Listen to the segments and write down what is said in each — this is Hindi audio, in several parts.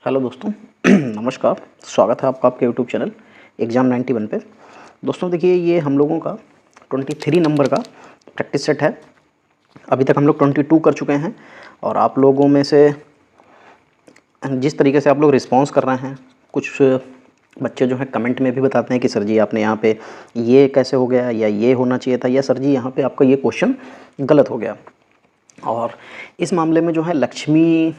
हेलो दोस्तों नमस्कार। स्वागत है आपका आपके यूट्यूब चैनल एग्ज़ाम 91 पे। दोस्तों देखिए, ये हम लोगों का 23 नंबर का प्रैक्टिस सेट है। अभी तक हम लोग 22 कर चुके हैं और आप लोगों में से जिस तरीके से आप लोग रिस्पॉन्स कर रहे हैं, कुछ बच्चे जो हैं कमेंट में भी बताते हैं कि सर जी आपने यहाँ पे ये कैसे हो गया, या ये होना चाहिए था, या सर जी यहाँ पे आपका ये क्वेश्चन गलत हो गया। और इस मामले में जो है लक्ष्मी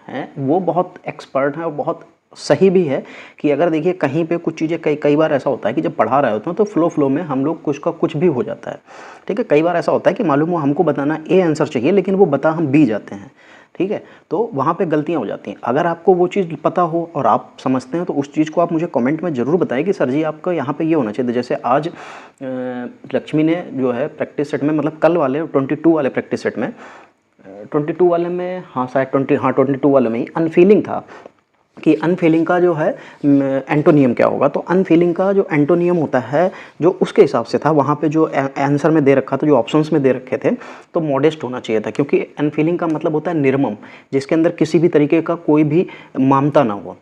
हैं वो बहुत एक्सपर्ट हैं और बहुत सही भी है कि अगर देखिए कहीं पे कुछ चीज़ें कई बार ऐसा होता है कि जब पढ़ा रहे होते हैं तो फ्लो में हम लोग कुछ का कुछ भी हो जाता है। ठीक है, कई बार ऐसा होता है कि मालूम हो हमको बताना ए आंसर चाहिए लेकिन वो बता हम बी जाते हैं। ठीक है, तो वहाँ पे गलतियाँ हो जाती हैं। अगर आपको वो चीज़ पता हो और आप समझते हैं तो उस चीज़ को आप मुझे कमेंट में ज़रूर बताएं कि सर जी आपका यहाँ पे ये होना चाहिए। जैसे आज लक्ष्मी ने जो है प्रैक्टिस सेट में, मतलब कल वाले 22 वाले प्रैक्टिस सेट में, 22 वाले में, हाँ शायद 22 वाले में ही अनफीलिंग था कि अनफीलिंग का जो है एंटोनियम क्या होगा। तो अनफीलिंग का जो एंटोनियम होता है जो उसके हिसाब से था, वहाँ पे जो आंसर में दे रखा था, जो ऑप्शंस में दे रखे थे, तो मॉडेस्ट होना चाहिए था। क्योंकि अनफीलिंग का मतलब होता है निर्मम, जिसके अंदर किसी भी तरीके का कोई भी ममता ना हो,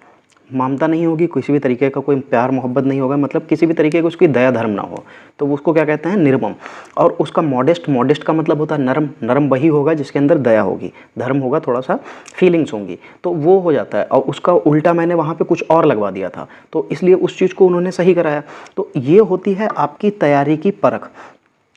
ममता नहीं होगी, किसी भी तरीके का कोई प्यार मोहब्बत नहीं होगा, मतलब किसी भी तरीके का उसकी दया धर्म ना हो, तो उसको क्या कहते हैं, निर्मम। और उसका मॉडेस्ट का मतलब होता है नरम, नरम वही होगा जिसके अंदर दया होगी, धर्म होगा, थोड़ा सा फीलिंग्स होंगी, तो वो हो जाता है। और उसका उल्टा मैंने वहाँ पे कुछ और लगवा दिया था, तो इसलिए उस चीज़ को उन्होंने सही कराया। तो ये होती है आपकी तैयारी की परख।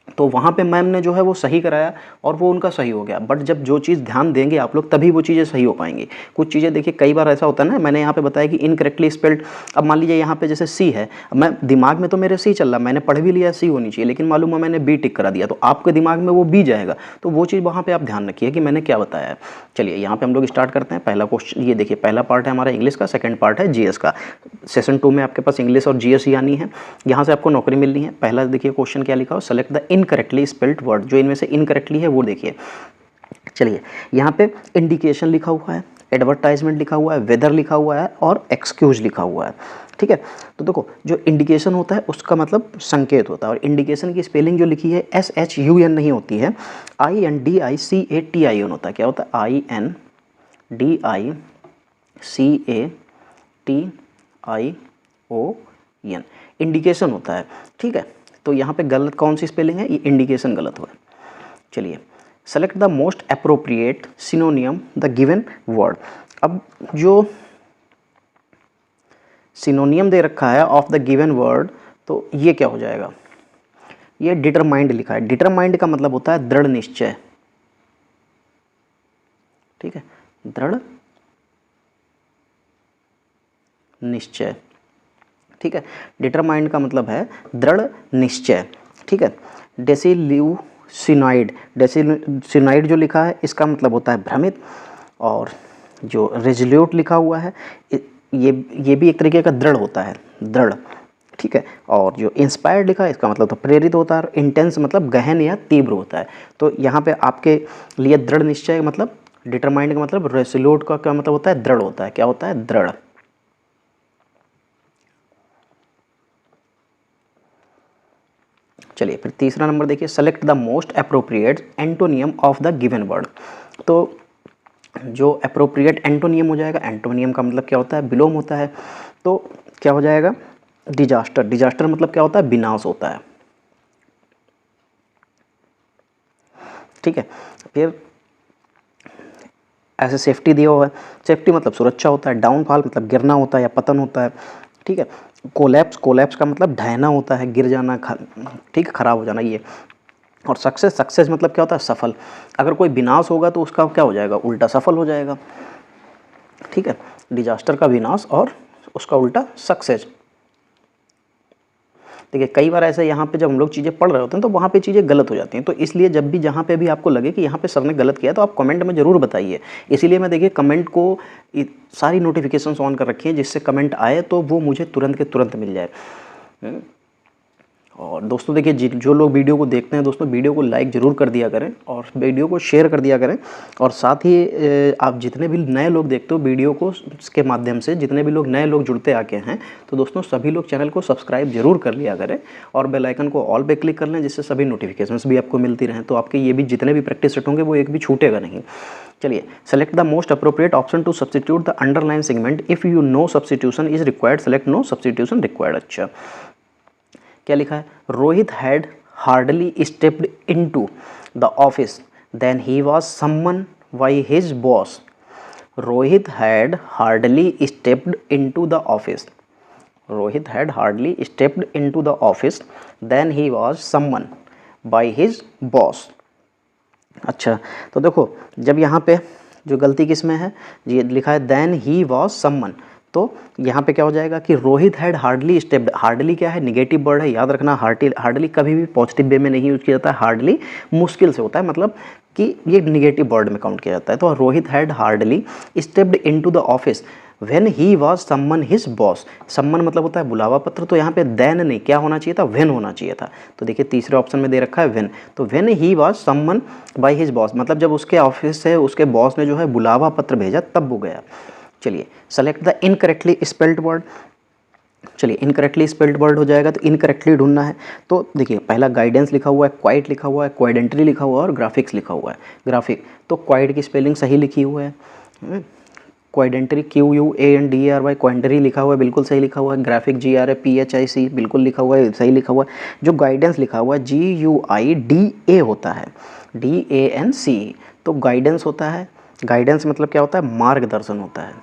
तो वहाँ पे मैम ने जो है वो सही कराया और वो उनका सही हो गया। बट जब जो चीज़ ध्यान देंगे आप लोग तभी वो चीज़ें सही हो पाएंगी। कुछ चीज़ें देखिए कई बार ऐसा होता है ना, मैंने यहाँ पे बताया कि इनकरेक्टली स्पेल्ड। अब मान लीजिए यहाँ पे जैसे सी है, मैं दिमाग में तो मेरे सी चल रहा, मैंने पढ़ भी लिया सी होनी चाहिए, लेकिन मालूम है मैंने बी टिक करा दिया, तो आपके दिमाग में वो बी जाएगा। तो वो चीज़ वहाँ पर आप ध्यान रखिए कि मैंने क्या बताया है। चलिए यहाँ पे हम लोग स्टार्ट करते हैं। पहला क्वेश्चन ये देखिए, पहला पार्ट है हमारा इंग्लिश का, सेकंड पार्ट है जीएस का। सेशन 2 में आपके पास इंग्लिश और जीएस यानी है, यहाँ से आपको नौकरी मिलनी है। पहला देखिए क्वेश्चन क्या लिखा हो, select the incorrectly spelled word. जो इनमें से इनकरेक्टली है वो देखिए। चलिए यहाँ पे इंडिकेशन लिखा हुआ है, एडवर्टाइजमेंट लिखा हुआ है, वेदर लिखा हुआ है और एक्सक्यूज लिखा हुआ है। ठीक है, तो देखो जो इंडिकेशन होता है उसका मतलब संकेत होता है, और इंडिकेशन की स्पेलिंग जो लिखी है SHUN नहीं होती है, INDICATION होता है। क्या होता है, INDICATION, इंडिकेशन होता है। ठीक है, तो यहाँ पे गलत कौन सी स्पेलिंग है, ये इंडिकेशन गलत हुआ है। चलिए, select the most appropriate सिनोनियम the given word. अब जो सिनोनियम दे रखा है ऑफ द गिवन वर्ड, तो ये क्या हो जाएगा, ये डिटरमाइंड लिखा है। डिटरमाइंड का मतलब होता है दृढ़ निश्चय। ठीक है, दृढ़ निश्चय। ठीक है, डिटरमाइंड का मतलब है दृढ़ निश्चय। ठीक है, डेसिल्यूसिनाइड, डेसिल्यूसिनाइड जो लिखा है इसका मतलब होता है भ्रमित। और जो रेजोल्यूट लिखा हुआ है ये भी एक तरीके का दृढ़ होता है, दृढ़। ठीक है, और जो इंस्पायर्ड लिखा है इसका मतलब तो प्रेरित होता है, और इंटेंस मतलब गहन या तीव्र होता है। तो यहाँ पे आपके लिए दृढ़ निश्चय मतलब, डिटरमाइंड का मतलब, रेजोल्यूट का क्या मतलब होता है, दृढ़ होता है। क्या होता है, दृढ़। चलिए फिर तीसरा नंबर देखिए, select the most appropriate antonym of the given word. तो जो अप्रोप्रिएट एंटोनियम हो जाएगा, एंटोनियम का मतलब क्या होता है, विलोम होता है। तो क्या हो जाएगा, डिजास्टर। डिजास्टर मतलब क्या होता है, विनाश होता है। ठीक है, फिर ऐसे सेफ्टी दिया हुआ है, सेफ्टी मतलब सुरक्षा होता है। डाउनफॉल मतलब गिरना होता है या पतन होता है। ठीक है, कोलैप्स, कोलैप्स का मतलब ढहना होता है, गिर जाना, ठीक है, खराब हो जाना ये। और सक्सेस, सक्सेस मतलब क्या होता है, सफल। अगर कोई विनाश होगा तो उसका क्या हो जाएगा, उल्टा सफल हो जाएगा। ठीक है, डिजास्टर का विनाश और उसका उल्टा सक्सेस। देखिए कई बार ऐसे यहाँ पे जब हम लोग चीज़ें पढ़ रहे होते हैं तो वहाँ पे चीज़ें गलत हो जाती हैं। तो इसलिए जब भी जहाँ पे भी आपको लगे कि यहाँ पे सर ने गलत किया तो आप कमेंट में ज़रूर बताइए। इसीलिए मैं देखिए कमेंट को सारी नोटिफिकेशंस ऑन कर रखी हैं, जिससे कमेंट आए तो वो मुझे तुरंत के तुरंत मिल जाए। और दोस्तों देखिए जो लोग वीडियो को देखते हैं दोस्तों, वीडियो को लाइक ज़रूर कर दिया करें और वीडियो को शेयर कर दिया करें। और साथ ही आप जितने भी नए लोग देखते हो वीडियो को के माध्यम से, जितने भी लोग नए लोग जुड़ते आके हैं, तो दोस्तों सभी लोग चैनल को सब्सक्राइब जरूर कर लिया करें और बेल आइकन को ऑल पे क्लिक कर लें, जिससे सभी नोटिफिकेशंस भी आपको मिलती रहें। तो आपके ये भी जितने भी प्रैक्टिस सेट होंगे वो एक भी छूटेगा नहीं। चलिए, select the most appropriate option to substitute the underline segment if you no substitution is required, select no substitution required. अच्छा, क्या लिखा है? Rohit had hardly stepped into the office then he was summon by his boss. Rohit had hardly stepped into the office. Rohit had hardly stepped into the office then he was summon by his boss. अच्छा, तो देखो जब यहाँ पे जो गलती किस में है, ये लिखा है देन ही वॉज समवन, तो यहाँ पे क्या हो जाएगा कि Rohit had hardly stepped. Hardly क्या है? निगेटिव वर्ड है, याद रखना। हार्डली कभी भी पॉजिटिव वे में नहीं यूज किया जाता है। हार्डली मुश्किल से होता है, मतलब कि ये निगेटिव वर्ड में काउंट किया जाता है। तो Rohit had hardly stepped into the office when he was summon his boss. Summon मतलब होता है बुलावा पत्र, तो यहाँ पे देन नहीं, क्या होना चाहिए था? व्हेन होना चाहिए था। तो देखिए तीसरे ऑप्शन में दे रखा है व्हेन, तो when he was summon by his boss, मतलब जब उसके ऑफिस से उसके बॉस ने जो है बुलावा पत्र भेजा तब वो गया। चलिए, select the incorrectly spelled word. चलिए, इनकरेक्टली स्पेल्ड वर्ड हो जाएगा तो इनकरेक्टली ढूंढना है। तो देखिए पहला गाइडेंस लिखा हुआ है, क्वाइट लिखा हुआ है, क्वाइडेंटरी लिखा हुआ है और ग्राफिक्स लिखा हुआ है। ग्राफिक, तो क्वाइट की स्पेलिंग सही लिखी हुई है। क्वाइडेंटरी QUANDERY, क्वाइडेंटरी लिखा हुआ है, बिल्कुल सही लिखा हुआ है। ग्राफिक GRAPHIC बिल्कुल लिखा हुआ है, सही लिखा हुआ है। जो गाइडेंस लिखा हुआ है GUIDA होता है, DANCE, तो गाइडेंस होता है। गाइडेंस मतलब क्या होता है? मार्गदर्शन होता है।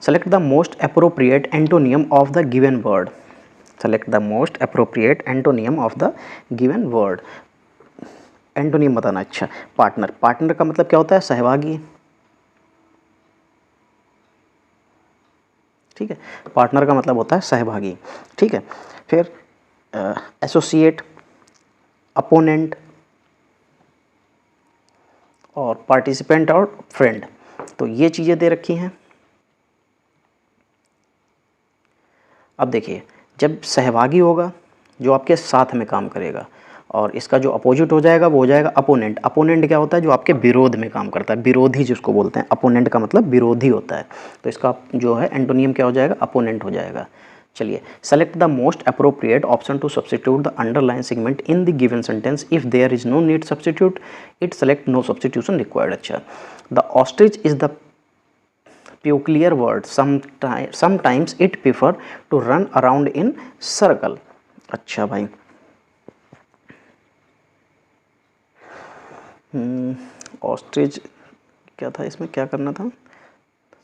Select the most appropriate antonym of the given word. Select the most appropriate antonym of the given word. Antonym बताना। अच्छा, पार्टनर। पार्टनर का मतलब क्या होता है? सहभागी। ठीक है, पार्टनर का मतलब होता है सहभागी। ठीक है, फिर एसोसिएट, अपोनेंट और पार्टिसिपेंट और फ्रेंड, तो ये चीज़ें दे रखी हैं। अब देखिए, जब सहभागी होगा जो आपके साथ में काम करेगा, और इसका जो अपोजिट हो जाएगा वो हो जाएगा अपोनेंट। अपोनेंट क्या होता है? जो आपके विरोध में काम करता है, विरोधी जिसको बोलते हैं। अपोनेंट का मतलब विरोधी होता है, तो इसका जो है एंटोनियम क्या हो जाएगा? अपोनेंट हो जाएगा। चलिए, select the most appropriate option to substitute the underline segment in the given sentence if there is no need substitute it, select no substitution required. अच्छा, the ostrich is the peculiar word, sometimes it prefer to run around in circle। अच्छा भाई, ऑस्ट्रिच क्या था, इसमें क्या करना था?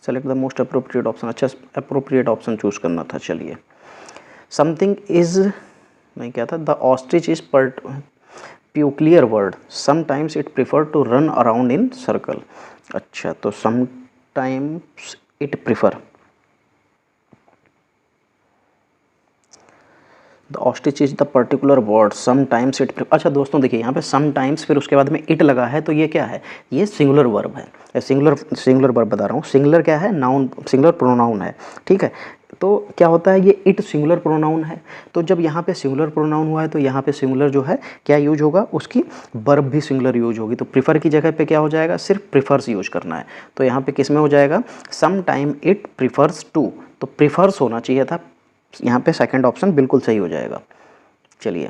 Select the most appropriate option. अच्छा, अप्रोप्रिएट ऑप्शन चूज करना था। चलिए, समथिंग इज नहीं, क्या था? The ostrich is peculiar word, sometimes it prefer to run around in circle। अच्छा, तो sometimes it prefer, the ostrich is the particular word, sometimes it. अच्छा दोस्तों देखिए, यहाँ पे समटाइम्स फिर उसके बाद में इट लगा है, तो ये क्या है? ये सिंगुलर वर्ब है। सिंगुलर वर्ब बता रहा हूँ। सिंगुलर क्या है? नाउन, सिंगुलर प्रोनाउन है। ठीक है, तो क्या होता है? ये इट सिंगुलर प्रोनाउन है, तो जब यहाँ पे सिंगुलर प्रोनाउन हुआ है तो यहाँ पे सिंगुलर जो है क्या यूज होगा? उसकी वर्ब भी सिंगुलर यूज होगी। तो प्रीफर की जगह पे क्या हो जाएगा? सिर्फ प्रीफर्स यूज करना है। तो यहाँ पे किस में हो जाएगा? Some time it prefers to, तो प्रीफर्स होना चाहिए था, यहाँ पे सेकंड ऑप्शन बिल्कुल सही हो जाएगा। चलिए,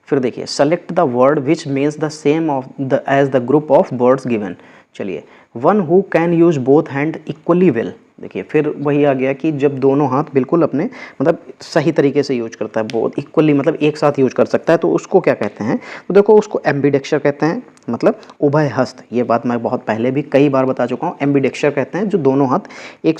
फिर देखिए, select the word which means the same of the age the group of words given. चलिए, one who can use both hand equally well. देखिए फिर वही आ गया कि जब दोनों हाथ बिल्कुल अपने मतलब सही तरीके से यूज करता है, बहुत इक्वली मतलब एक साथ यूज कर सकता है, तो उसको क्या कहते हैं? तो देखो, उसको एम्बीडेक्सर कहते हैं, मतलब उभय हस्त। ये बात मैं बहुत पहले भी कई बार बता चुका हूँ। एम्बीडेक्सर कहते हैं जो दोनों हाथ एक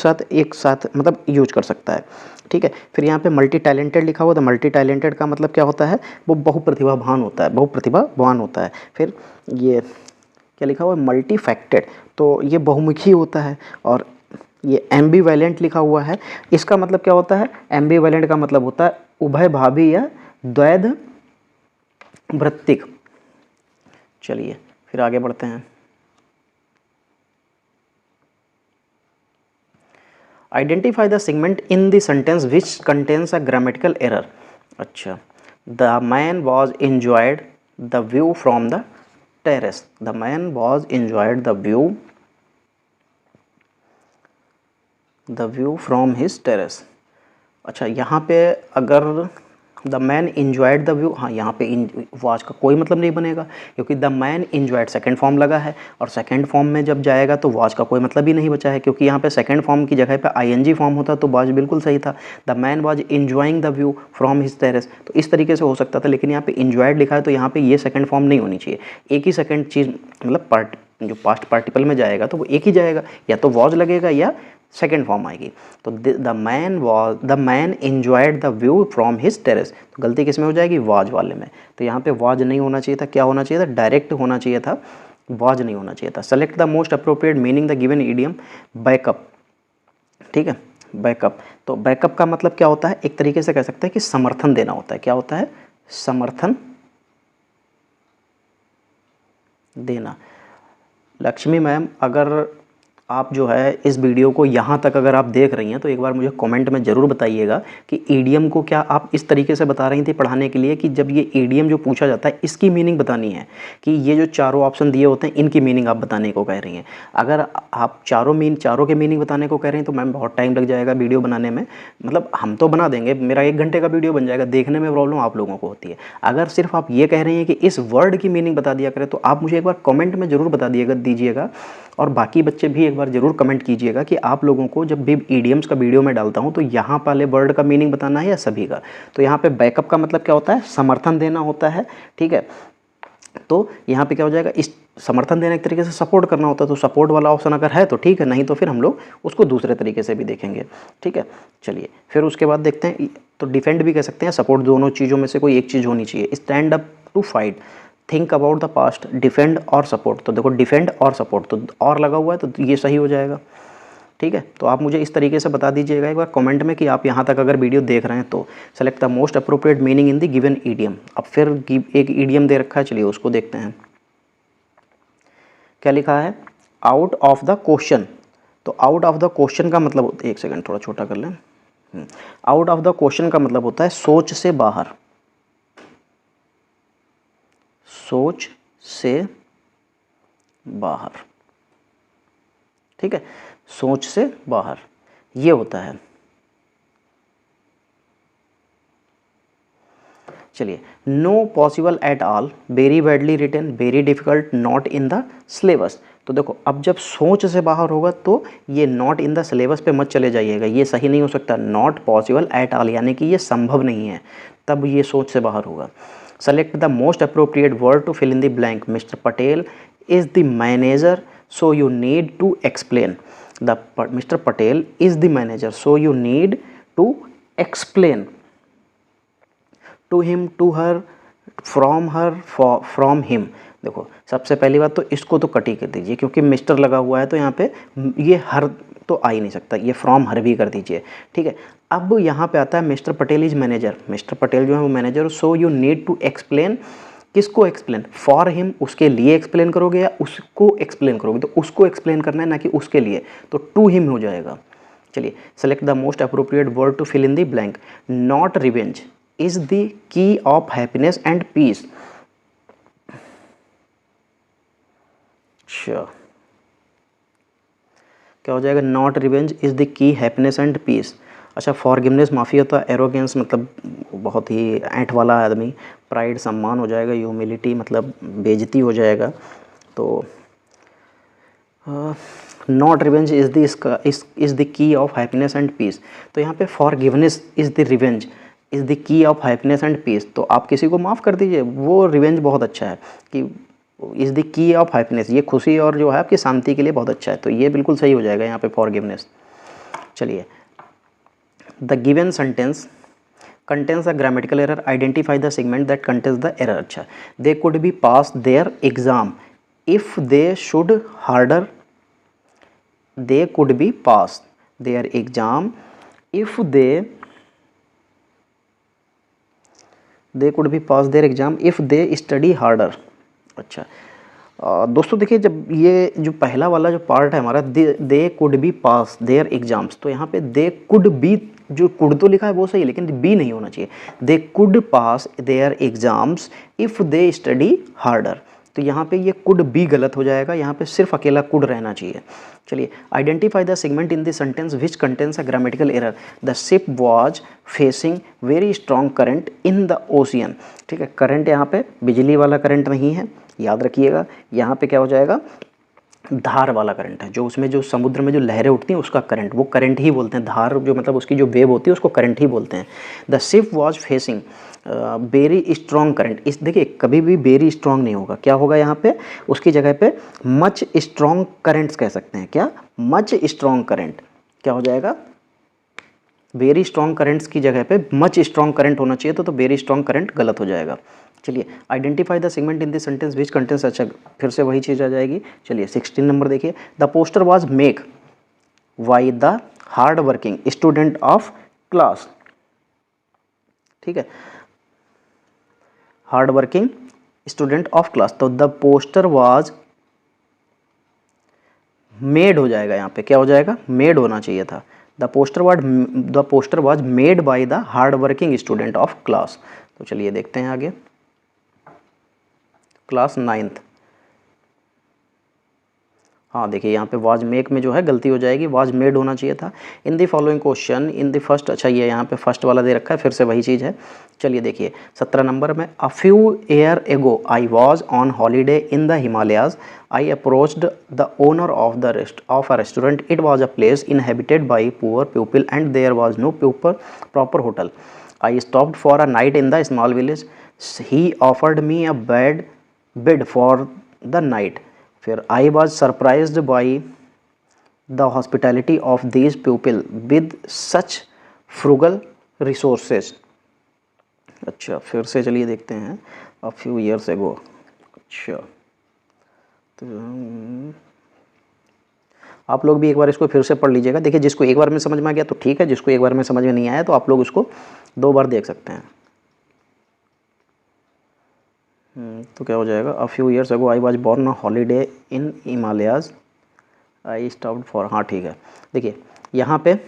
साथ मतलब यूज कर सकता है। ठीक है, फिर यहाँ पे मल्टी टैलेंटेड लिखा हुआ था। मल्टी टैलेंटेड का मतलब क्या होता है? वो बहुप्रतिभावान होता है, बहुप्रतिभावान होता है। फिर ये क्या लिखा हुआ है? मल्टी फैक्टेड, तो ये बहुमुखी होता है। और ये एम्बीवैलेंट लिखा हुआ है, इसका मतलब क्या होता है? एम्बीवैलेंट का मतलब होता है उभयभावी या द्वैध वृत्तिक। चलिए, फिर आगे बढ़ते हैं। Identify the segment in the sentence which contains a grammatical error. अच्छा, the man was enjoyed the view from the terrace. The man was enjoyed the view from his terrace. अच्छा, यहाँ पे अगर the man enjoyed the view, हाँ यहाँ पे वाज का कोई मतलब नहीं बनेगा, क्योंकि the man enjoyed second form लगा है, और सेकंड फॉर्म में जब जाएगा तो वाज का कोई मतलब ही नहीं बचा है, क्योंकि यहाँ पे सेकंड फॉर्म की जगह पे आईएनजी फॉर्म होता तो वाज बिल्कुल सही था। The man was enjoying the view from his terrace, तो इस तरीके से हो सकता था, लेकिन यहाँ पे इंजॉयड लिखा है तो यहाँ पे ये सेकंड फॉर्म नहीं होनी चाहिए। एक ही सेकंड चीज़ मतलब पार्ट जो पास्ट पार्टिकल में जाएगा तो वो एक ही जाएगा, या तो वॉज लगेगा या सेकेंड फॉर्म आएगी। तो the man enjoyed the view from his terrace, तो गलती किस में हो जाएगी, वाज वाले में। तो यहाँ पे वाज नहीं होना चाहिए था, क्या होना चाहिए था, डायरेक्ट होना चाहिए था, वाज नहीं होना चाहिए था। Select the most appropriate meaning the given idiom backup. ठीक है, बैकअप, तो बैकअप का मतलब क्या होता है, एक तरीके से कह सकते हैं कि समर्थन देना होता है। क्या होता है, समर्थन देना। लक्ष्मी मैम, अगर आप जो है इस वीडियो को यहाँ तक अगर आप देख रही हैं तो एक बार मुझे कमेंट में ज़रूर बताइएगा कि ईडियम को क्या आप इस तरीके से बता रही थी पढ़ाने के लिए कि जब ये ईडियम जो पूछा जाता है इसकी मीनिंग बतानी है, कि ये जो चारों ऑप्शन दिए होते हैं इनकी मीनिंग आप बताने को कह रही हैं। अगर आप चारों के मीनिंग बताने को कह रही हैं तो मैम बहुत टाइम लग जाएगा वीडियो बनाने में। मतलब हम तो बना देंगे, मेरा 1 घंटे का वीडियो बन जाएगा, देखने में प्रॉब्लम आप लोगों को होती है। अगर सिर्फ आप ये कह रही हैं कि इस वर्ड की मीनिंग बता दिया करें तो आप मुझे एक बार कमेंट में ज़रूर बता दीजिएगा, और बाकी बच्चे भी एक बार ज़रूर कमेंट कीजिएगा कि आप लोगों को जब भी ईडियम्स का वीडियो मैं डालता हूं तो यहाँ वाले वर्ड का मीनिंग बताना है या सभी का। तो यहाँ पे बैकअप का मतलब क्या होता है, समर्थन देना होता है। ठीक है, तो यहाँ पे क्या हो जाएगा, इस समर्थन देने एक तरीके से सपोर्ट करना होता है, तो सपोर्ट वाला ऑप्शन अगर है तो ठीक है, नहीं तो फिर हम लोग उसको दूसरे तरीके से भी देखेंगे। ठीक है, चलिए फिर उसके बाद देखते हैं, तो डिफेंड भी कह सकते हैं, सपोर्ट, दोनों चीज़ों में से कोई एक चीज़ होनी चाहिए। Stand up to fight, think about the past, defend और सपोर्ट। तो देखो डिफेंड और सपोर्ट, तो और लगा हुआ है तो ये सही हो जाएगा। ठीक है, तो आप मुझे इस तरीके से बता दीजिएगा एक बार कमेंट में कि आप यहाँ तक अगर वीडियो देख रहे हैं तो। Select the most appropriate meaning in the given idiom. अब फिर एक ईडियम दे रखा है, चलिए उसको देखते हैं। क्या लिखा है, आउट ऑफ द क्वेश्चन। तो आउट ऑफ द क्वेश्चन का मतलब, एक सेकंड थोड़ा छोटा कर लें। आउट ऑफ द क्वेश्चन का मतलब होता है सोच से बाहर, सोच से बाहर। ठीक है, सोच से बाहर ये होता है। चलिए, no possible at all, very badly written, very difficult, not in the syllabus. तो देखो अब जब सोच से बाहर होगा तो ये नॉट इन द सिलेबस पे मत चले जाइएगा, ये सही नहीं हो सकता। नॉट पॉसिबल एट ऑल यानी कि ये संभव नहीं है, तब ये सोच से बाहर होगा। Select the most appropriate word to fill in the blank. Mister Patel is the manager so you need to explain. Mister Patel is the manager so you need to explain to him, to her, from her, from him. देखो सबसे पहली बात तो इसको तो कट ही कर दीजिए, क्योंकि मिस्टर लगा हुआ है तो यहाँ पे ये हर तो आ ही नहीं सकता, ये फ्रॉम हर भी कर दीजिए। ठीक है, अब यहाँ पे आता है mister Patel is manager, mister Patel जो है वो manager, so you need to explain. किसको एक्सप्लेन, फॉर हिम, उसके लिए एक्सप्लेन करोगे या उसको एक्सप्लेन करोगे, तो उसको एक्सप्लेन करना है ना कि उसके लिए, तो टू हिम हो जाएगा। चलिए, select the most appropriate word to fill in the blank. Not revenge is the key of happiness and peace. अच्छा, क्या हो जाएगा, not revenge is the key happiness and peace. अच्छा, फॉरगिवनेस माफ़ी होता है, एरोगेंस मतलब बहुत ही ऐंठ वाला आदमी, प्राइड सम्मान हो जाएगा, ह्यूमिलिटी मतलब बेइज्जती हो जाएगा। तो नॉट रिवेंज इज़ द इसका is the key of happiness and peace. तो यहाँ पे forgiveness is the revenge is the key of happiness and peace. तो आप किसी को माफ़ कर दीजिए, वो रिवेंज बहुत अच्छा है कि is the key of happiness, ये खुशी और जो है आपकी शांति के लिए बहुत अच्छा है, तो ये बिल्कुल सही हो जाएगा यहाँ पे फॉरगिवनेस। चलिए, the given sentence contains a grammatical error, identify the segment that contains the error। अच्छा, they could be passed their exam if they should harder, they could be passed their exam if they could be passed their exam if they study harder। अच्छा, दोस्तों देखिए, जब ये जो पहला वाला जो पार्ट है हमारा, they could be pass their exams, तो यहाँ पे दे कुड बी, जो कुड तो लिखा है वो सही है लेकिन बी नहीं होना चाहिए। They could pass their exams if they study harder, तो यहाँ पे ये कुड बी गलत हो जाएगा, यहाँ पे सिर्फ अकेला कुड रहना चाहिए। चलिए, identify the segment in the sentence which contains a grammatical error. The ship was facing very strong current in the ocean. ठीक है, करंट यहाँ पे बिजली वाला करंट नहीं है, याद रखिएगा। यहाँ पे क्या हो जाएगा, धार वाला करंट है, जो उसमें जो समुद्र में जो लहरें उठती हैं उसका करंट, वो करंट ही बोलते हैं। धार जो मतलब उसकी जो वेव होती है उसको करंट ही बोलते हैं। The ship was facing very strong current, इस देखिए कभी भी वेरी स्ट्रॉन्ग नहीं होगा, क्या होगा यहाँ पे, उसकी जगह पे मच स्ट्रॉन्ग करंट्स कह सकते हैं। क्या, मच स्ट्रॉन्ग करंट, क्या हो जाएगा, वेरी स्ट्रॉन्ग करंट्स की जगह पे मच स्ट्रॉन्ग करंट होना चाहिए, तो वेरी स्ट्रॉन्ग करंट गलत हो जाएगा। चलिए, identify the segment in the sentence which contains, अच्छा फिर से वही चीज़ आ जाएगी। चलिए 16 नंबर देखिए, the poster was make by the hard working student of class. ठीक है, hard working student of class, तो द पोस्टर वाज मेड हो जाएगा, यहाँ पे क्या हो जाएगा, मेड होना चाहिए था। The poster was made by the hard working student of class. तो चलिए देखते हैं आगे, क्लास 9th। हाँ देखिए, यहाँ पे वाज मेक में जो है गलती हो जाएगी, वाज मेड होना चाहिए था। In the following question in the first, अच्छा ये यहाँ पे फर्स्ट वाला दे रखा है, फिर से वही चीज़ है। चलिए देखिए 17 नंबर में, अ few year ago I was on holiday in the Himalayas, I approached the owner of a restaurant, it was a place inhabited by poor people and there was no proper hotel, I stopped for a night in the small village, he offered me a bed for the night, फिर I was surprised by the hospitality of these people with such frugal resources. अच्छा फिर से चलिए देखते हैं, अ फ्यू ईयर्स एगो। अच्छा तो आप लोग भी एक बार इसको फिर से पढ़ लीजिएगा। देखिए जिसको एक बार में समझ में आ गया तो ठीक है, जिसको एक बार में समझ में नहीं आया तो आप लोग उसको 2 बार देख सकते हैं। तो क्या हो जाएगा, a few years ago I was born holiday in Himalayas, I stopped for, हाँ ठीक है। देखिए यहाँ पे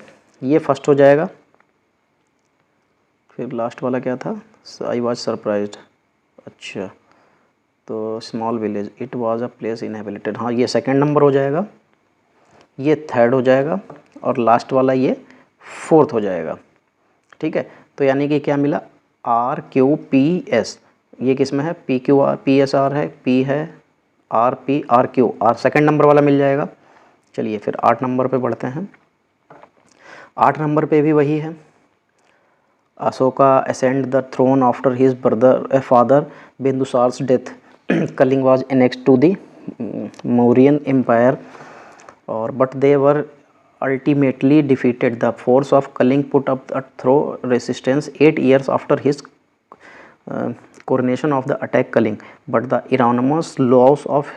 ये फर्स्ट हो जाएगा, फिर लास्ट वाला क्या था, आई वॉज सरप्राइज्ड। अच्छा तो small village, it was a place inhabited, हाँ ये सेकंड नंबर हो जाएगा, ये थर्ड हो जाएगा और लास्ट वाला ये फोर्थ हो जाएगा। ठीक है, तो यानी कि क्या मिला, आर क्यू पी एस, ये किस में है, P Q R, P S R है, पी है, R P R Q, R second number वाला मिल जाएगा। चलिए फिर 8 नंबर पे बढ़ते हैं। 8 नंबर पे भी वही है, Ashoka ascend the throne after his father Bindusara's death, Kalinga was annexed to the Mauryan empire, और but they were ultimately defeated. The force of Kaling put up a through resistance 8 years after his coronation of the attack Kaling, but the enormous loss of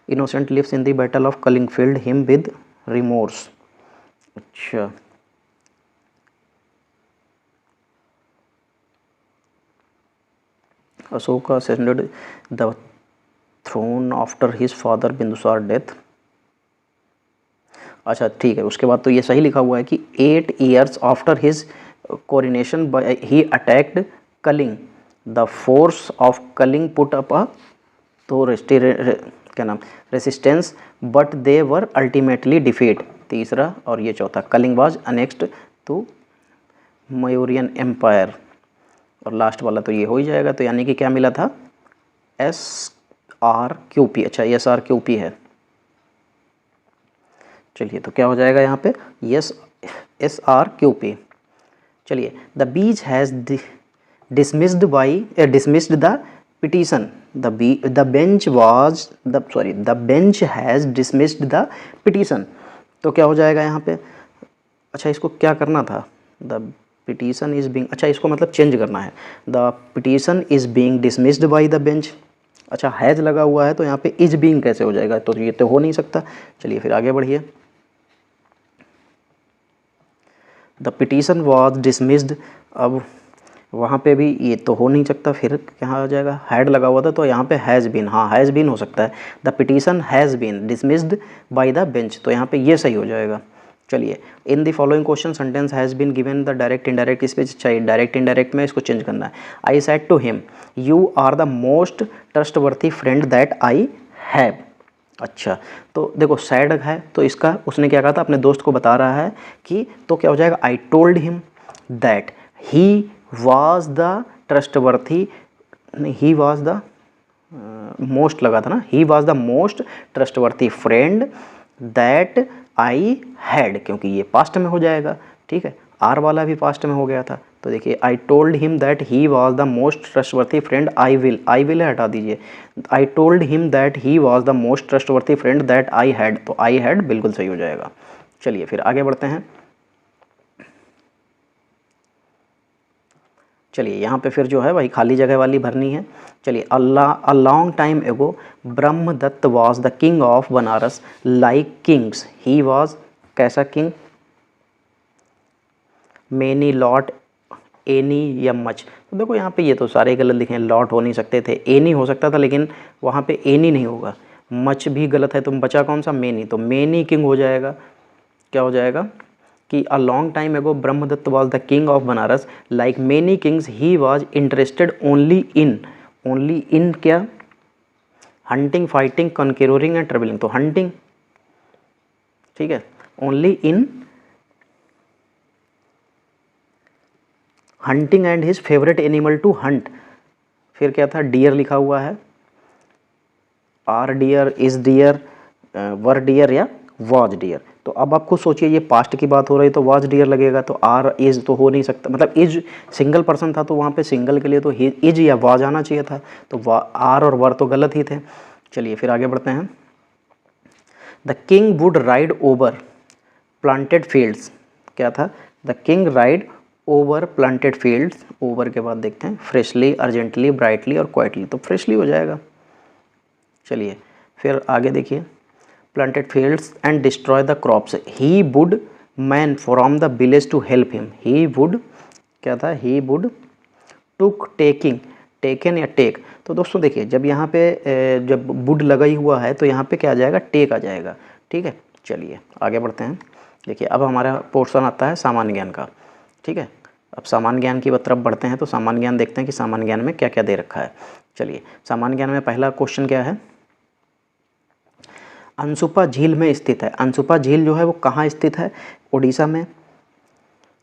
innocent lives in the battle of Kaling filled him with remorse. अच्छा Ashoka ascended the throne after his father Bindusar death. अच्छा ठीक है, उसके बाद तो ये सही लिखा हुआ है कि 8 years after his coronation he attacked Kalinga, the force of Kalinga put up a, तो क्या नाम, resistance, but they were ultimately defeat, तीसरा, और ये चौथा, Kalinga was annexed to Mauryan empire, और लास्ट वाला तो ये हो ही जाएगा। तो यानी कि क्या मिला था, एस आर क्यू पी, अच्छा एस आर क्यू पी है। चलिए तो क्या हो जाएगा यहाँ पे, yes S R Q P. चलिए, the beach has dismissed the petition, the bench has dismissed the petition, तो क्या हो जाएगा यहाँ पे, अच्छा इसको क्या करना था, द पिटीशन इज़ बीइंग, अच्छा इसको मतलब चेंज करना है, the petition is being dismissed by the bench. अच्छा हैज़ लगा हुआ है तो यहाँ पे इज बीइंग कैसे हो जाएगा, तो ये तो हो नहीं सकता। चलिए फिर आगे बढ़िए, द पिटीशन वॉज डिसमिस्ड, अब वहाँ पे भी ये तो हो नहीं सकता, फिर कहाँ आ जाएगा, हैड लगा हुआ था तो यहाँ पे हैज़ बीन, हाँ हैज़ बीन हो सकता है। The petition has been dismissed by the bench, तो यहाँ पे ये सही हो जाएगा। चलिए, in the following question sentence has been given the direct indirect speech, चाहिए डायरेक्ट इनडायरेक्ट में इसको चेंज करना है। I said to him you are the most trustworthy friend that I have. अच्छा, तो देखो सैड है तो इसका उसने क्या कहा था, अपने दोस्त को बता रहा है कि, तो क्या हो जाएगा, I told him that he was the trustworthy, he was the most लगा था ना, he was the most trustworthy friend that I had, क्योंकि ये पास्ट में हो जाएगा। ठीक है, आर वाला भी पास्ट में हो गया था, तो देखिए I told him that he was the most trustworthy friend, I will हटा दीजिए, I told him that he was the most trustworthy friend that I had, तो आई हैड बिल्कुल सही हो जाएगा। चलिए फिर आगे बढ़ते हैं। चलिए यहाँ पे फिर जो है वही खाली जगह वाली भरनी है। चलिए, अ long time ago Brahmadatta was the king of Banaras like kings, he was कैसा किंग, मेनी लॉट एनी या मच, तो देखो यहाँ पे ये तो सारे गलत लिखे हैं, लॉट हो नहीं सकते थे, एनी हो सकता था लेकिन वहाँ पे एनी नहीं होगा, मच भी गलत है, तो बचा कौन सा, मेनी, तो मेनी किंग हो जाएगा। क्या हो जाएगा कि अ long time ago Brahmadatta was the king of Banaras like many kings he was interested only in क्या, hunting, fighting, conquering and travelling, तो हंटिंग, ठीक है, only in hunting and his favourite animal to hunt, फिर क्या था, डियर लिखा हुआ है, are deer, is deer, were deer या वॉज डियर, तो अब आपको सोचिए ये पास्ट की बात हो रही है तो वॉज डियर लगेगा, तो आर इज तो हो नहीं सकता, मतलब इज सिंगल पर्सन था तो वहाँ पे सिंगल के लिए तो इज या वॉज आना चाहिए था, तो आर और वर तो गलत ही थे। चलिए फिर आगे बढ़ते हैं। The king would ride over planted fields, क्या था, the king ride over planted fields, over के बाद देखते हैं फ्रेशली, अर्जेंटली, ब्राइटली और क्वाइटली, तो फ्रेशली हो जाएगा। चलिए फिर आगे देखिए, planted fields and destroy the crops, he would man from the village to help him, he would क्या था, he would took taking, taken या टेक, तो दोस्तों देखिए जब यहाँ पे जब वुड लगा ही हुआ है तो यहाँ पे क्या आ जाएगा, टेक आ जाएगा। ठीक है, चलिए आगे बढ़ते हैं। देखिए अब हमारा पोर्शन आता है सामान्य ज्ञान का। ठीक है, अब सामान्य ज्ञान की तरफ बढ़ते हैं, तो सामान्य ज्ञान देखते हैं कि सामान्य ज्ञान में क्या क्या दे रखा है। चलिए, सामान्य ज्ञान में पहला क्वेश्चन क्या है, अनसुपा झील में स्थित है, अनसुपा झील जो है वो कहाँ स्थित है, उड़ीसा में,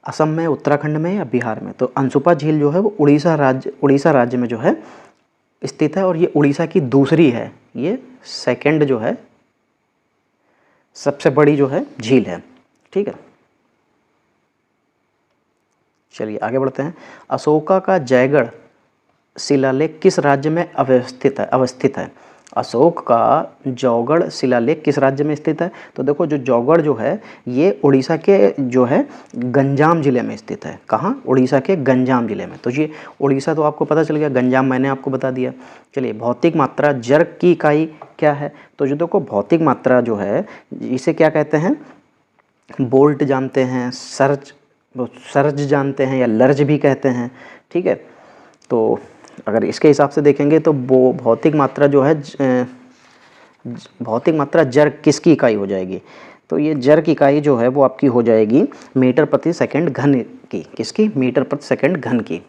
असम में, उत्तराखंड में या बिहार में, तो अनसुपा झील जो है वो उड़ीसा राज्य में जो है स्थित है, और ये उड़ीसा की दूसरी है, ये सेकंड जो है सबसे बड़ी जो है झील है। ठीक है, चलिए आगे बढ़ते हैं। अशोका का जयगढ़ शिलालेख किस राज्य में अवस्थित है, अशोक का जौगढ़ शिलालेख किस राज्य में स्थित है, तो देखो जो जौगढ़ जो है ये उड़ीसा के जो है गंजाम जिले में स्थित है, कहाँ, उड़ीसा के गंजाम जिले में, तो ये उड़ीसा तो आपको पता चल गया, गंजाम मैंने आपको बता दिया। चलिए, भौतिक मात्रा जर की इकाई क्या है, तो जो देखो भौतिक मात्रा जो है इसे क्या कहते हैं, बोल्ट जानते हैं, सर्ज जानते हैं या लर्ज भी कहते हैं। ठीक है, तो अगर इसके हिसाब से देखेंगे तो वो भौतिक मात्रा जो है भौतिक मात्रा जर किसकी इकाई हो जाएगी, तो ये जर की इकाई जो है वो आपकी हो जाएगी मीटर प्रति सेकंड घन की, किसकी, मीटर प्रति सेकंड घन की।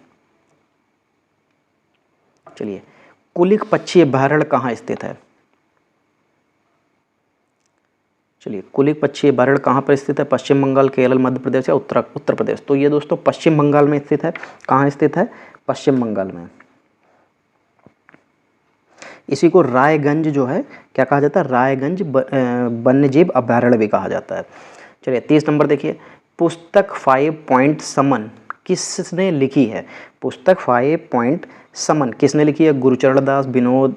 चलिए, कुलिक पक्षी अभयारण्य कहाँ स्थित है, चलिए कुलिक पक्षी अभयारण्य कहाँ पर स्थित है, पश्चिम बंगाल, केरल, मध्य प्रदेश या उत्तर प्रदेश, तो ये दोस्तों पश्चिम बंगाल में स्थित है, कहाँ स्थित है, पश्चिम बंगाल में। इसी को रायगंज जो है क्या कहा जाता है, रायगंज वन्यजीव अभयारण्य भी कहा जाता है। चलिए 30 नंबर देखिए, पुस्तक 5 पॉइंट समन किसने लिखी है, पुस्तक 5 पॉइंट समन किसने लिखी है, गुरुचरण दास, विनोद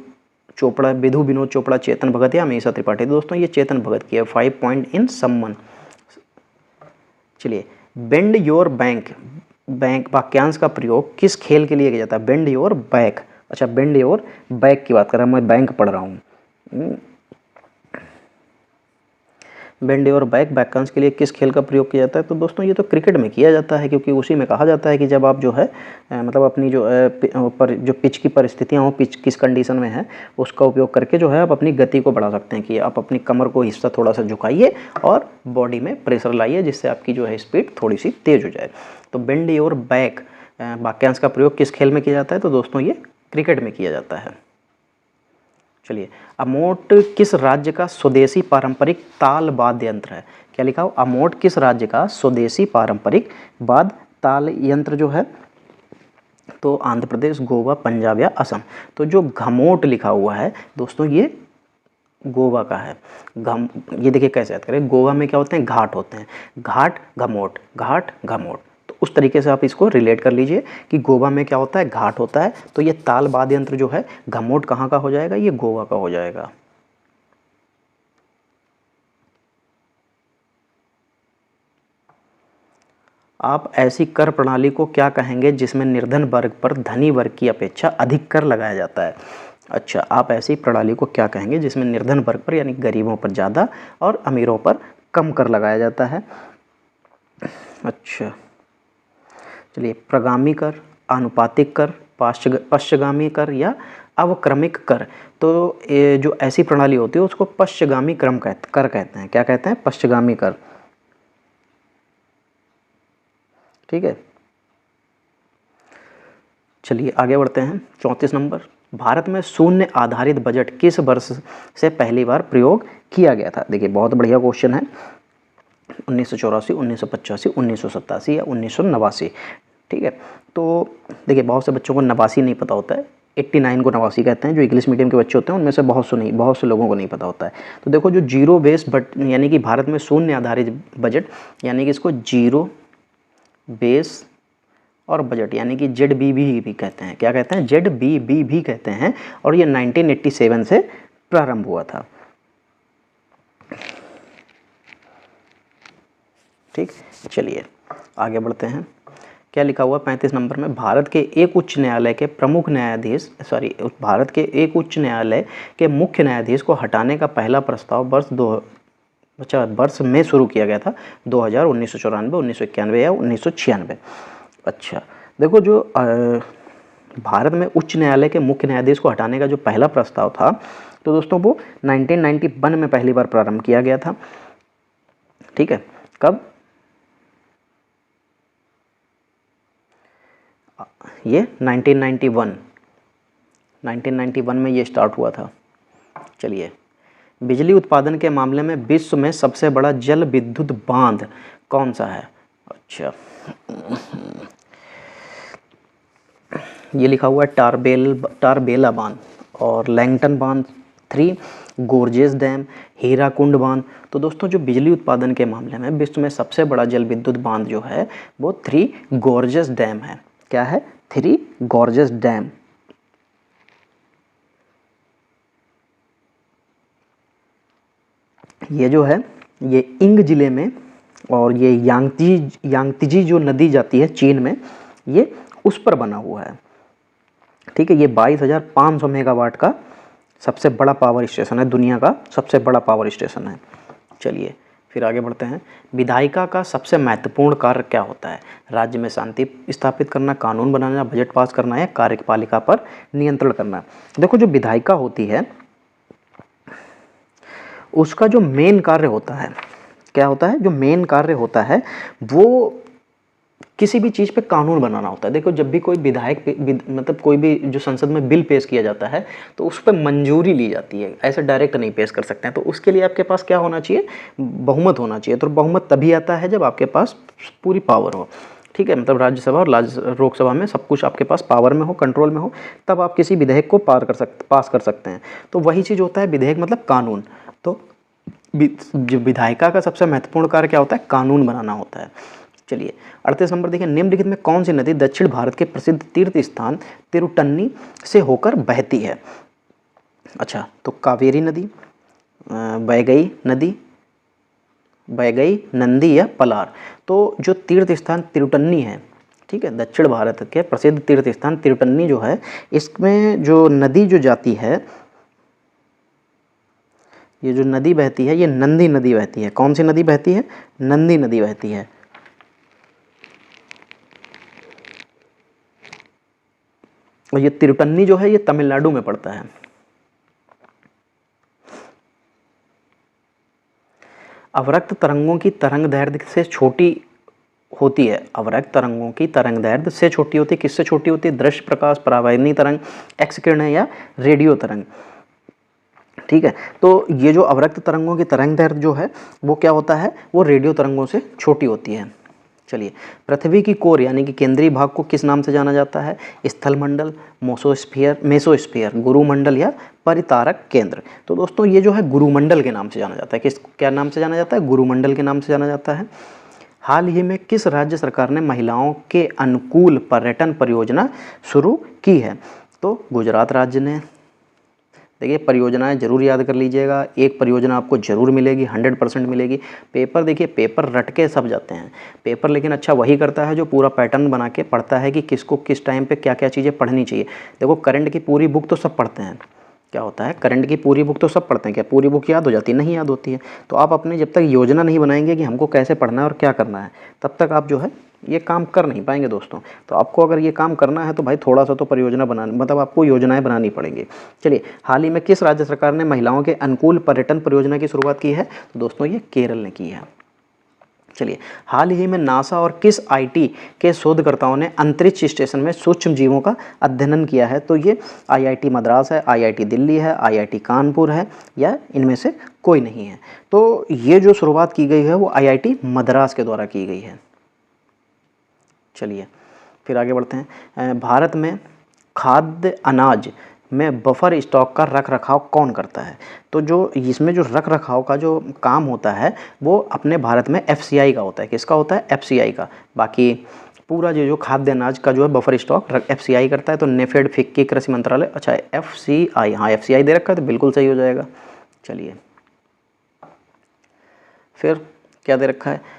चोपड़ा, विधु विनोद चोपड़ा, चेतन भगत या अमीषा त्रिपाठी, दोस्तों ये चेतन भगत की है, 5 पॉइंट इन समन। चलिए, बेंड योर बैंक वाक्यांश का प्रयोग किस खेल के लिए किया जाता है, बेंड योर बैक, अच्छा बेंड योर बैक की बात कर रहा हूँ, मैं बैंक पढ़ रहा हूँ। बेंड योर बैक वाक्यांश के लिए किस खेल का प्रयोग किया जाता है? तो दोस्तों ये तो क्रिकेट में किया जाता है, क्योंकि उसी में कहा जाता है कि जब आप जो है मतलब अपनी जो जो पिच की परिस्थितियाँ हों, पिच किस कंडीशन में है, उसका उपयोग करके जो है आप अपनी गति को बढ़ा सकते हैं कि आप अपनी कमर को हिस्सा थोड़ा सा झुकाइए और बॉडी में प्रेशर लाइए, जिससे आपकी जो है स्पीड थोड़ी सी तेज़ हो जाए। तो बेंड योर बैक वाक्यांश का प्रयोग किस खेल में किया जाता है? तो दोस्तों ये क्रिकेट में किया जाता है। चलिए, अमोट किस राज्य का स्वदेशी पारंपरिक ताल वाद्य यंत्र है? क्या लिखा हो? अमोट किस राज्य का स्वदेशी पारंपरिक वाद्य ताल यंत्र जो है? तो आंध्र प्रदेश, गोवा, पंजाब या असम। तो जो घमोट लिखा हुआ है दोस्तों ये गोवा का है। ये देखिए कैसे याद करें, गोवा में क्या होते हैं? घाट होते हैं, घाट घमोट, घाट घमोट। तो उस तरीके से आप इसको रिलेट कर लीजिए कि गोवा में क्या होता है? घाट होता है। तो ये ताल वाद्य यंत्र जो है घमोट कहाँ का हो जाएगा? ये गोवा का हो जाएगा। आप ऐसी कर प्रणाली को क्या कहेंगे जिसमें निर्धन वर्ग पर धनी वर्ग की अपेक्षा अधिक कर लगाया जाता है? अच्छा, आप ऐसी प्रणाली को क्या कहेंगे जिसमें निर्धन वर्ग पर यानी गरीबों पर ज़्यादा और अमीरों पर कम कर लगाया जाता है? अच्छा, चलिए, प्रगामी कर, आनुपातिक कर, पश्चगामी कर या अवक्रमिक कर। तो ये जो ऐसी प्रणाली होती है उसको पश्चगामी कर कहते हैं। क्या कहते हैं? पश्चगामी कर। ठीक है, चलिए आगे बढ़ते हैं। 34 नंबर, भारत में शून्य आधारित बजट किस वर्ष से पहली बार प्रयोग किया गया था? देखिए बहुत बढ़िया क्वेश्चन है। 1984, 1985, 1987 या 1989? ठीक है, तो देखिए बहुत से बच्चों को 89 नहीं पता होता है, 89 को 89 कहते हैं। जो इंग्लिश मीडियम के बच्चे होते हैं उनमें से बहुत से लोगों को नहीं पता होता है। तो देखो जो जीरो बेस बट यानी कि भारत में शून्य आधारित बजट यानी कि इसको जीरो बेस और बजट यानी कि ZBB भी कहते हैं। क्या कहते हैं? ZBB भी कहते हैं। और ये 1987 से प्रारंभ हुआ था। ठीक, चलिए आगे बढ़ते हैं। क्या लिखा हुआ 35 नंबर में? भारत के एक उच्च न्यायालय के प्रमुख न्यायाधीश भारत के एक उच्च न्यायालय के मुख्य न्यायाधीश को हटाने का पहला प्रस्ताव वर्ष में शुरू किया गया था। 2000, 1994, 1991 या 1996? अच्छा, देखो जो भारत में उच्च न्यायालय के मुख्य न्यायाधीश को हटाने का जो पहला प्रस्ताव था तो दोस्तों वो 1991 में पहली बार प्रारंभ किया गया था। ठीक है, कब? ये 1991 में ये स्टार्ट हुआ था। चलिए, बिजली उत्पादन के मामले में विश्व में सबसे बड़ा जल विद्युत बांध कौन सा है? अच्छा, ये लिखा हुआ है टारबेला बांध और लैंगटन बांध 3, गोर्जेस डैम, हीराकुंड बांध। तो दोस्तों जो बिजली उत्पादन के मामले में विश्व में सबसे बड़ा जल विद्युत बांध जो है वो 3 गोर्जेस डैम है। क्या है? 3 गोर्जेस डैम। ये जो है ये इंग जिले में और ये यांगतीजी जो नदी जाती है चीन में, ये उस पर बना हुआ है। ठीक है, ये 22,500 मेगावाट का सबसे बड़ा पावर स्टेशन है, दुनिया का सबसे बड़ा पावर स्टेशन है। चलिए फिर आगे बढ़ते हैं। विधायिका का सबसे महत्वपूर्ण कार्य क्या होता है? राज्य में शांति स्थापित करना, कानून बनाना, बजट पास करना या कार्यपालिका पर नियंत्रण करना? देखो जो विधायिका होती है उसका जो मेन कार्य होता है, क्या होता है? जो मेन कार्य होता है वो किसी भी चीज़ पे कानून बनाना होता है। देखो जब भी कोई मतलब कोई भी जो संसद में बिल पेश किया जाता है तो उस पर मंजूरी ली जाती है, ऐसे डायरेक्ट नहीं पेश कर सकते हैं। तो उसके लिए आपके पास क्या होना चाहिए? बहुमत होना चाहिए। तो बहुमत तभी आता है जब आपके पास पूरी पावर हो। ठीक है, मतलब राज्यसभा और लोकसभा में सब कुछ आपके पास पावर में हो, कंट्रोल में हो, तब आप किसी विधेयक को पास कर सकते हैं। तो वही चीज़ होता है विधेयक मतलब कानून। तो जो विधायिका का सबसे महत्वपूर्ण कार्य क्या होता है? कानून बनाना होता है। चलिए 38 नंबर देखिए, निम्नलिखित में कौन सी नदी दक्षिण भारत के प्रसिद्ध तीर्थ स्थान तिरुटन्नी से होकर बहती है? अच्छा, तो कावेरी नदी, वैगई नंदी या पलार? तो जो तीर्थ स्थान तिरुटन्नी है, ठीक है, दक्षिण भारत के प्रसिद्ध तीर्थ स्थान तिरुटन्नी जो है, इसमें जो नदी जो जाती है ये जो नदी बहती है ये नंदी नदी बहती है। कौन सी नदी बहती है? नंदी नदी बहती है। और ये तिरुटन्नी जो है ये तमिलनाडु में पड़ता है। अवरक्त तरंगों की तरंग दैर्ध्य से छोटी होती है। अवरक्त तरंगों की तरंग दैर्ध्य से छोटी होती है। किससे छोटी होती है? दृश्य प्रकाश, परावैनी तरंग, एक्स किरणें या रेडियो तरंग। ठीक है, तो ये जो अवरक्त तरंगों की तरंग दैर्ध्य जो है वो क्या होता है? वो रेडियो तरंगों से छोटी होती है। चलिए, पृथ्वी की कोर यानी कि केंद्रीय भाग को किस नाम से जाना जाता है? स्थल मंडल, मेसोस्फीयर, गुरुमंडल या परितारक केंद्र। तो दोस्तों ये जो है गुरुमंडल के नाम से जाना जाता है। किस क्या नाम से जाना जाता है? गुरुमंडल के नाम से जाना जाता है। हाल ही में किस राज्य सरकार ने महिलाओं के अनुकूल पर्यटन परियोजना शुरू की है? तो गुजरात राज्य ने। देखिए, परियोजनाएं जरूर याद कर लीजिएगा। एक परियोजना आपको जरूर मिलेगी, 100% मिलेगी। पेपर देखिए, पेपर रट के सब जाते हैं पेपर, लेकिन अच्छा वही करता है जो पूरा पैटर्न बना के पढ़ता है कि किसको किस टाइम पे क्या क्या चीज़ें पढ़नी चाहिए। देखो, करंट की पूरी बुक तो सब पढ़ते हैं। क्या होता है? करंट की पूरी बुक तो सब पढ़ते हैं। क्या पूरी बुक याद हो जाती है? नहीं याद होती है। तो आप अपने जब तक योजना नहीं बनाएंगे कि हमको कैसे पढ़ना है और क्या करना है, तब तक आप जो है ये काम कर नहीं पाएंगे दोस्तों। तो आपको अगर ये काम करना है तो भाई थोड़ा सा तो परियोजना बनानी, मतलब आपको योजनाएं बनानी पड़ेंगी। चलिए, हाल ही में किस राज्य सरकार ने महिलाओं के अनुकूल पर्यटन परियोजना की शुरुआत की है? तो दोस्तों ये केरल ने की है। चलिए, हाल ही में नासा और किस आईटी के शोधकर्ताओं ने अंतरिक्ष स्टेशन में सूक्ष्म जीवों का अध्ययन किया है? तो ये आईआईटी मद्रास है, आईआईटी दिल्ली है, आईआईटी कानपुर है, या इनमें से कोई नहीं है। तो ये जो शुरुआत की गई है वो आईआईटी मद्रास के द्वारा की गई है। चलिए, फिर आगे बढ़ते हैं। भारत में खाद्य अनाज में बफर स्टॉक का रख रखाव कौन करता है? तो जो इसमें जो रख रखाव का जो काम होता है वो अपने भारत में एफसीआई का होता है। किसका होता है? एफसीआई का। बाकी पूरा जो खाद्य अनाज का जो है बफर स्टॉक एफसीआई करता है। तो नेफेड, फिक्की, कृषि मंत्रालय। अच्छा, एफसीआई, हाँ एफसीआई दे रखा है तो बिल्कुल सही हो जाएगा। चलिए, फिर क्या दे रखा है?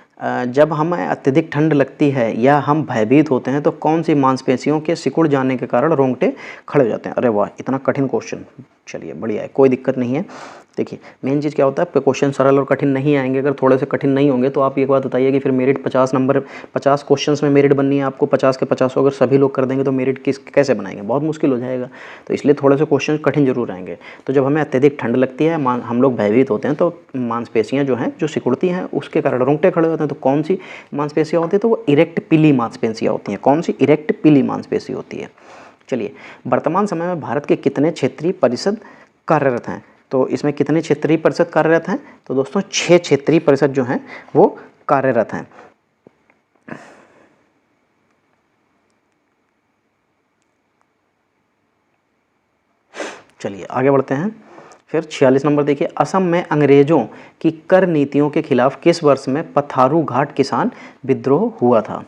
जब हमें अत्यधिक ठंड लगती है या हम भयभीत होते हैं तो कौन सी मांसपेशियों के सिकुड़ जाने के कारण रोंगटे खड़े हो जाते हैं? अरे वाह, इतना कठिन क्वेश्चन। चलिए, बढ़िया है, कोई दिक्कत नहीं है। देखिए, मेन चीज़ क्या होता है, क्वेश्चन सरल और कठिन नहीं आएंगे। अगर थोड़े से कठिन नहीं होंगे तो आप एक बात बताइए कि फिर मेरिट 50 नंबर, 50 क्वेश्चंस में मेरिट बननी है आपको, 50 के 50 अगर सभी लोग कर देंगे तो मेरिट कैसे बनाएंगे? बहुत मुश्किल हो जाएगा। तो इसलिए थोड़े से क्वेश्चन कठिन जरूर आएंगे। तो जब हमें अत्यधिक ठंड लगती है, हम लोग भयभीत होते हैं, तो मांसपेशियाँ जो हैं जो सिकुड़ती हैं उसके कारण रोंगटे खड़े होते हैं। तो कौन सी मांसपेशियाँ होती है? तो वो इरेक्ट पीली मांसपेशियाँ होती हैं। कौन सी? इरेक्ट पीली मांसपेशी होती है। चलिए, वर्तमान समय में भारत के कितने क्षेत्रीय परिषद कार्यरत हैं? तो इसमें कितने क्षेत्रीय परिषद कार्यरत हैं? तो दोस्तों 6 क्षेत्रीय परिषद जो हैं वो कार्यरत हैं। चलिए, आगे बढ़ते हैं। फिर 46 नंबर देखिए, असम में अंग्रेजों की कर नीतियों के खिलाफ किस वर्ष में पथारू घाट किसान विद्रोह हुआ था?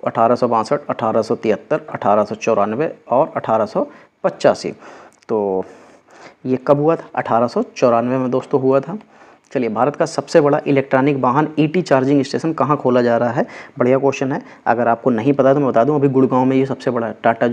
1862, 1873, 1894 और 1885। तो ये कब हुआ था? 1894 में दोस्तों हुआ था। चलिए, भारत का सबसे बड़ा इलेक्ट्रॉनिक वाहन ईटी चार्जिंग स्टेशन कहाँ खोला जा रहा है? बढ़िया क्वेश्चन है। अगर आपको नहीं पता तो मैं बता दूं, अभी गुड़गांव में ये सबसे बड़ा टाटा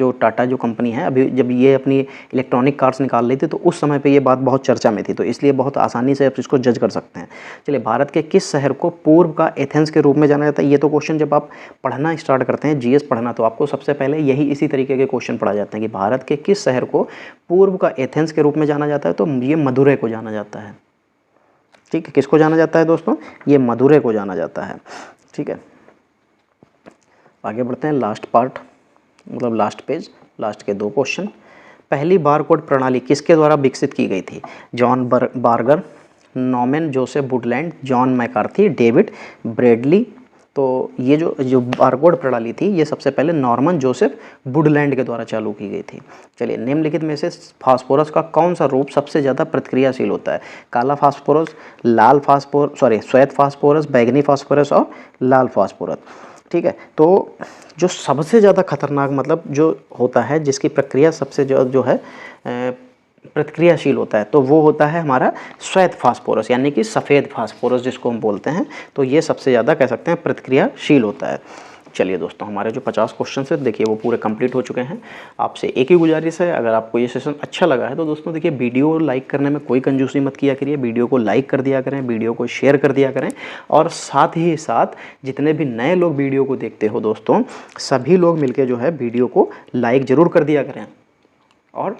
जो कंपनी है, अभी जब ये अपनी इलेक्ट्रॉनिक कार्स निकाल रही थी तो उस समय पे ये बात बहुत चर्चा में थी, तो इसलिए बहुत आसानी से आप इसको जज कर सकते हैं। चलिए, भारत के किस शहर को पूर्व का एथेंस के रूप में जाना जाता है? ये तो क्वेश्चन जब आप पढ़ना स्टार्ट करते हैं, जीएस पढ़ना, तो आपको सबसे पहले यही इसी तरीके के क्वेश्चन पढ़ा जाते हैं कि भारत के किस शहर को पूर्व का एथेंस के रूप में जाना जाता है? तो ये मदुरै को जाना जाता है। ठीक है, किसको जाना जाता है दोस्तों? ये मदुरै को जाना जाता है। ठीक है, आगे बढ़ते हैं। लास्ट पार्ट, मतलब लास्ट पेज, लास्ट के 2 क्वेश्चन। पहली बारकोड प्रणाली किसके द्वारा विकसित की गई थी? John Barger, Norman Joseph Woodland, John McCarthy, David Bradley. तो ये जो बारकोड प्रणाली थी ये सबसे पहले नॉर्मन जोसेफ वुडलैंड के द्वारा चालू की गई थी। चलिए, निम्नलिखित में से फास्फोरस का कौन सा रूप सबसे ज़्यादा प्रतिक्रियाशील होता है? काला फास्फोरस, लाल फास्फोरस, श्वेत फास्फोरस, बैंगनी फास्फोरस और लाल फास्फोरस। ठीक है, तो जो सबसे ज़्यादा खतरनाक मतलब जो होता है, जिसकी प्रक्रिया सबसे जो है प्रतिक्रियाशील होता है, तो वो होता है हमारा श्वेत फास्फोरस, यानी कि सफ़ेद फास्फोरस जिसको हम बोलते हैं। तो ये सबसे ज़्यादा कह सकते हैं प्रतिक्रियाशील होता है। चलिए दोस्तों, हमारे जो 50 क्वेश्चन है देखिए वो पूरे कंप्लीट हो चुके हैं। आपसे एक ही गुजारिश है, अगर आपको ये सेशन अच्छा लगा है तो दोस्तों देखिए वीडियो लाइक करने में कोई कंजूसी मत किया करिए, वीडियो को लाइक कर दिया करें, वीडियो को शेयर कर दिया करें, और साथ ही साथ जितने भी नए लोग वीडियो को देखते हो दोस्तों, सभी लोग मिलकर जो है वीडियो को लाइक ज़रूर कर दिया करें, और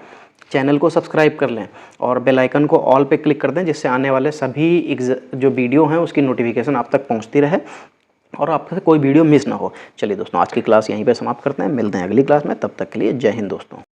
चैनल को सब्सक्राइब कर लें, और बेल आइकन को ऑल पे क्लिक कर दें, जिससे आने वाले सभी जो वीडियो हैं उसकी नोटिफिकेशन आप तक पहुंचती रहे और आपसे कोई वीडियो मिस ना हो। चलिए दोस्तों, आज की क्लास यहीं पे समाप्त करते हैं, मिलते हैं अगली क्लास में, तब तक के लिए जय हिंद दोस्तों।